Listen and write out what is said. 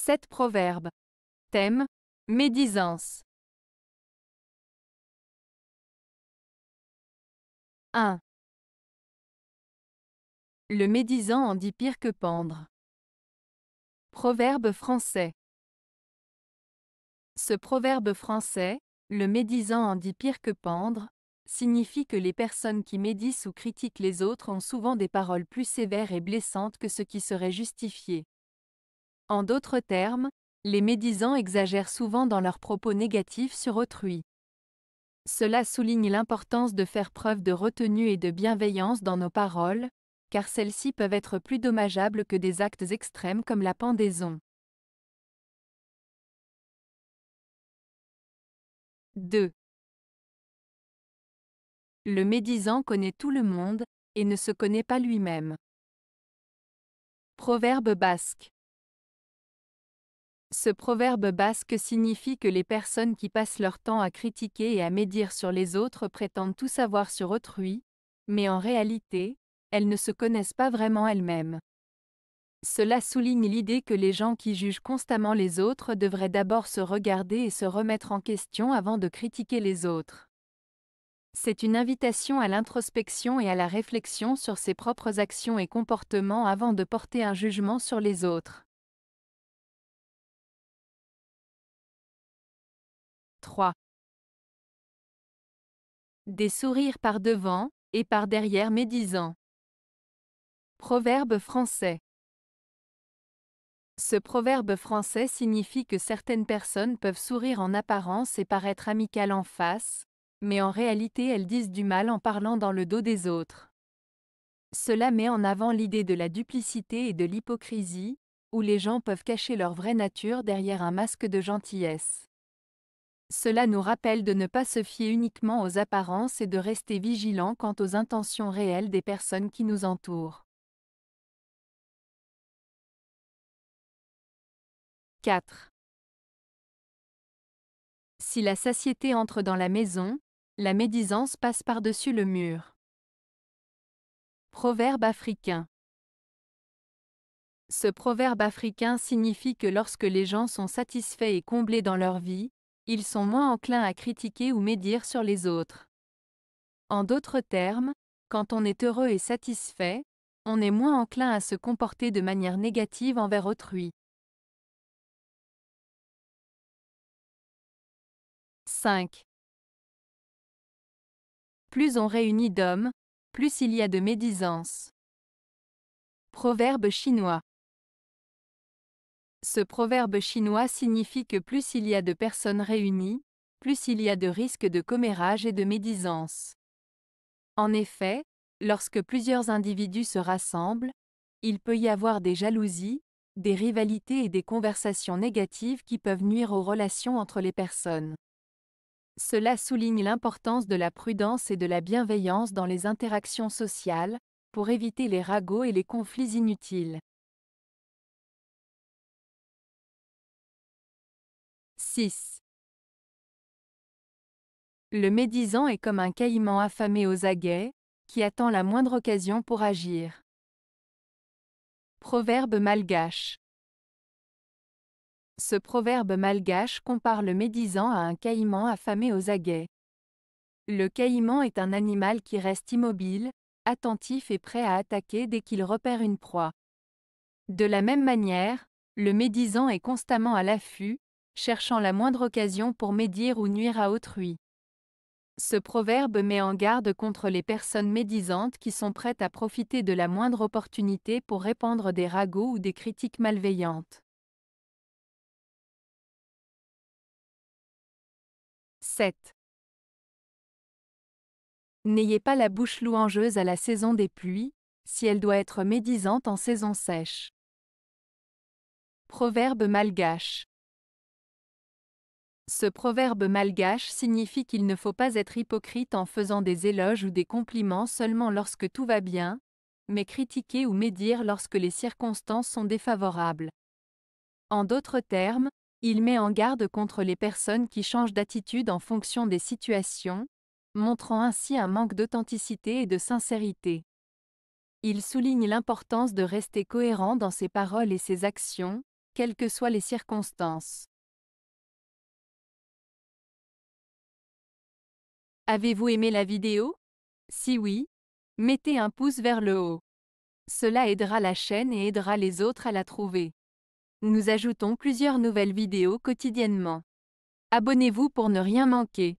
7 proverbes. Thème: médisance. 1. Le médisant en dit pire que pendre. Proverbe français. Ce proverbe français, le médisant en dit pire que pendre, signifie que les personnes qui médisent ou critiquent les autres ont souvent des paroles plus sévères et blessantes que ce qui serait justifié. En d'autres termes, les médisants exagèrent souvent dans leurs propos négatifs sur autrui. Cela souligne l'importance de faire preuve de retenue et de bienveillance dans nos paroles, car celles-ci peuvent être plus dommageables que des actes extrêmes comme la pendaison. 2. Le médisant connaît tout le monde, et ne se connaît pas lui-même. Proverbe basque. Ce proverbe basque signifie que les personnes qui passent leur temps à critiquer et à médire sur les autres prétendent tout savoir sur autrui, mais en réalité, elles ne se connaissent pas vraiment elles-mêmes. Cela souligne l'idée que les gens qui jugent constamment les autres devraient d'abord se regarder et se remettre en question avant de critiquer les autres. C'est une invitation à l'introspection et à la réflexion sur ses propres actions et comportements avant de porter un jugement sur les autres. 3. Des sourires par devant, et par derrière médisants. Proverbe français. Ce proverbe français signifie que certaines personnes peuvent sourire en apparence et paraître amicales en face, mais en réalité elles disent du mal en parlant dans le dos des autres. Cela met en avant l'idée de la duplicité et de l'hypocrisie, où les gens peuvent cacher leur vraie nature derrière un masque de gentillesse. Cela nous rappelle de ne pas se fier uniquement aux apparences et de rester vigilants quant aux intentions réelles des personnes qui nous entourent. 4. Si la satiété entre dans la maison, la médisance passe par-dessus le mur. Proverbe africain. Ce proverbe africain signifie que lorsque les gens sont satisfaits et comblés dans leur vie, ils sont moins enclins à critiquer ou médire sur les autres. En d'autres termes, quand on est heureux et satisfait, on est moins enclin à se comporter de manière négative envers autrui. 5. Plus on réunit d'hommes, plus il y a de médisance. Proverbe chinois. Ce proverbe chinois signifie que plus il y a de personnes réunies, plus il y a de risques de commérage et de médisance. En effet, lorsque plusieurs individus se rassemblent, il peut y avoir des jalousies, des rivalités et des conversations négatives qui peuvent nuire aux relations entre les personnes. Cela souligne l'importance de la prudence et de la bienveillance dans les interactions sociales, pour éviter les ragots et les conflits inutiles. 6. Le médisant est comme un caïman affamé aux aguets, qui attend la moindre occasion pour agir. Proverbe malgache. Ce proverbe malgache compare le médisant à un caïman affamé aux aguets. Le caïman est un animal qui reste immobile, attentif et prêt à attaquer dès qu'il repère une proie. De la même manière, le médisant est constamment à l'affût, cherchant la moindre occasion pour médire ou nuire à autrui. Ce proverbe met en garde contre les personnes médisantes qui sont prêtes à profiter de la moindre opportunité pour répandre des ragots ou des critiques malveillantes. 7. N'ayez pas la bouche louangeuse à la saison des pluies, si elle doit être médisante en saison sèche. Proverbe malgache. Ce proverbe malgache signifie qu'il ne faut pas être hypocrite en faisant des éloges ou des compliments seulement lorsque tout va bien, mais critiquer ou médire lorsque les circonstances sont défavorables. En d'autres termes, il met en garde contre les personnes qui changent d'attitude en fonction des situations, montrant ainsi un manque d'authenticité et de sincérité. Il souligne l'importance de rester cohérent dans ses paroles et ses actions, quelles que soient les circonstances. Avez-vous aimé la vidéo? Si oui, mettez un pouce vers le haut. Cela aidera la chaîne et aidera les autres à la trouver. Nous ajoutons plusieurs nouvelles vidéos quotidiennement. Abonnez-vous pour ne rien manquer.